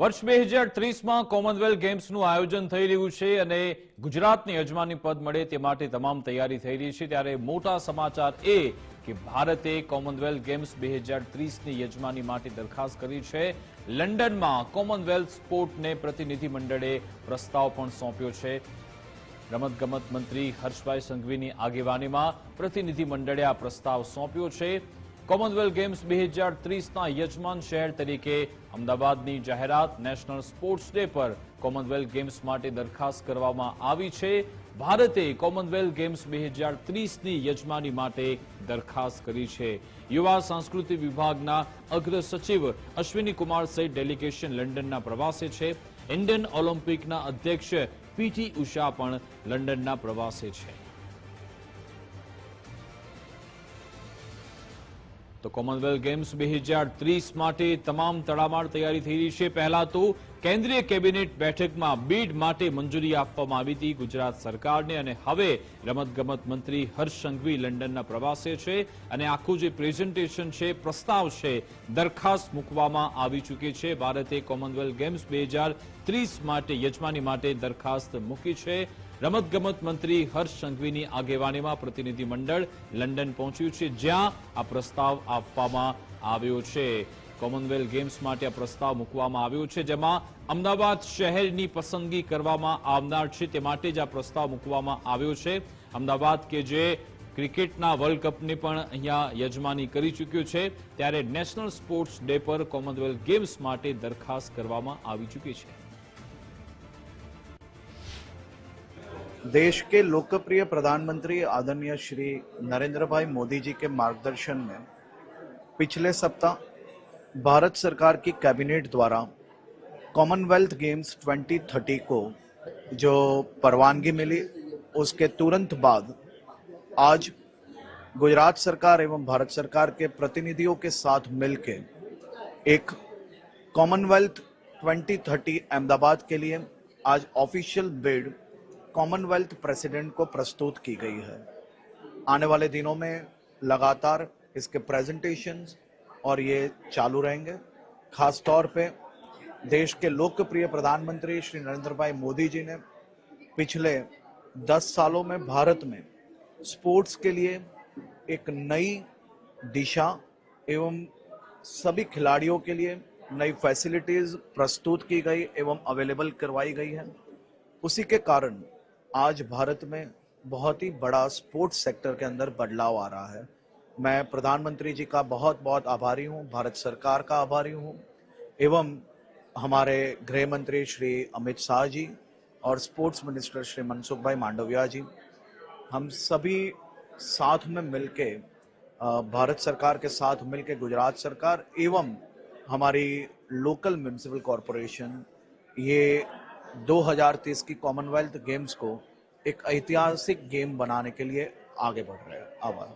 વર્ષ 2030માં કોમનવેલ્થ ગેમ્સનું આયોજન થઈ રહ્યું છે અને ગુજરાતને યજમાની પદ મળે તે માટે તમામ તૈયારી થઈ રહી છે। ત્યારે મોટા સમાચાર એ કે ભારતે કોમનવેલ્થ ગેમ્સ 2030ની યજમાની માટે દરખાસ્ત કરી છે। લંડનમાં કોમનવેલ્થ સ્પોર્ટને પ્રતિનિધિ મંડળે પ્રસ્તાવ પણ સોંપ્યો છે। રમતગમત મંત્રી હર્ષભાઈ સંઘવીની આગેવાનીમાં પ્રતિનિધિ મંડળે આ પ્રસ્તાવ સોંપ્યો છે। કોમનવેલ્થ ગેમ્સ 2030ના યજમાન શહેર તરીકે અમદાવાદની જાહેરાત નેશનલ સ્પોર્ટ્સ ડે પર કોમનવેલ્થ ગેમ્સ માટે દરખાસ્ત કરવામાં આવી છે। ભારતે કોમનવેલ્થ ગેમ્સ 2030ની યજમાની માટે દરખાસ્ત કરી છે। યુવા સાંસ્કૃતિક વિભાગના અગ્ર સચિવ અશ્વિની કુમાર સહિત ડેલિગેશન લંડનના પ્રવાસે છે। ઇન્ડિયન ઓલિમ્પિકના અધ્યક્ષ પીટી ઉષા પણ લંડનના પ્રવાસે છે। તો કોમનવેલ્થ ગેમ્સ 2030 માટે તમામ તડામાર તૈયારી થઈ રહી છે। પહેલા તો કેન્દ્રીય કેબિનેટ બેઠકમાં બીડ માટે મંજૂરી આપવામાં આવી હતી ગુજરાત સરકારને અને હવે રમતગમત મંત્રી હર્ષ સંઘવી લંડનના પ્રવાસે છે અને આખું જે પ્રેઝન્ટેશન છે, પ્રસ્તાવ છે, દરખાસ્ત મૂકવામાં આવી ચૂકી છે। ભારતે કોમનવેલ્થ ગેમ્સ 2030 માટે યજમાની માટે દરખાસ્ત મૂકી છે। રમતગમત મંત્રી હર્ષ સંઘવીની આગેવાનીમાં પ્રતિનિધિ મંડળ લંડન પહોંચ્યું છે, જ્યાં આ પ્રસ્તાવ આપવામાં આવ્યો છે। કોમનવેલ્થ ગેમ્સ માટે આ પ્રસ્તાવ મૂકવામાં આવ્યો છે, જેમાં અમદાવાદ શહેરની પસંદગી કરવામાં આવનાર છે, તે માટે જ આ પ્રસ્તાવ મૂકવામાં આવ્યો છે। અમદાવાદ કે જે ક્રિકેટના વર્લ્ડ કપની પણ અહીંયા યજમાની કરી ચૂક્યું છે, ત્યારે નેશનલ સ્પોર્ટ્સ ડે પર કોમનવેલ્થ ગેમ્સ માટે દરખાસ્ત કરવામાં આવી ચૂકી છે। देश के लोकप्रिय प्रधानमंत्री आदरणीय श्री नरेंद्र भाई मोदी जी के मार्गदर्शन में पिछले सप्ताह भारत सरकार की कैबिनेट द्वारा कॉमनवेल्थ गेम्स 2030 को जो परवानगी मिली, उसके तुरंत बाद आज गुजरात सरकार एवं भारत सरकार के प्रतिनिधियों के साथ मिलकर एक कॉमनवेल्थ 2030 अहमदाबाद के लिए आज ऑफिशियल बिड कॉमनवेल्थ प्रेसिडेंट को प्रस्तुत की गई है। आने वाले दिनों में लगातार इसके प्रेजेंटेशंस और ये चालू रहेंगे। खास तौर पे देश के लोकप्रिय प्रधानमंत्री श्री नरेंद्र भाई मोदी जी ने पिछले 10 सालों में भारत में स्पोर्ट्स के लिए एक नई दिशा एवं सभी खिलाड़ियों के लिए नई फैसिलिटीज प्रस्तुत की गई एवं अवेलेबल करवाई गई है। उसी के कारण आज भारत में बहुत ही बड़ा स्पोर्ट्स सेक्टर के अंदर बदलाव आ रहा है। मैं प्रधानमंत्री जी का बहुत बहुत आभारी हूँ, भारत सरकार का आभारी हूँ एवं हमारे गृह मंत्री श्री अमित शाह जी और स्पोर्ट्स मिनिस्टर श्री मनसुख भाई मांडविया जी, हम सभी साथ में मिलके भारत सरकार के साथ मिलके गुजरात सरकार एवं हमारी लोकल म्यूनिसिपल कॉरपोरेशन ये 2030 की कॉमनवेल्थ गेम्स को एक ऐतिहासिक गेम बनाने के लिए आगे बढ़ रहे हैं। आभार।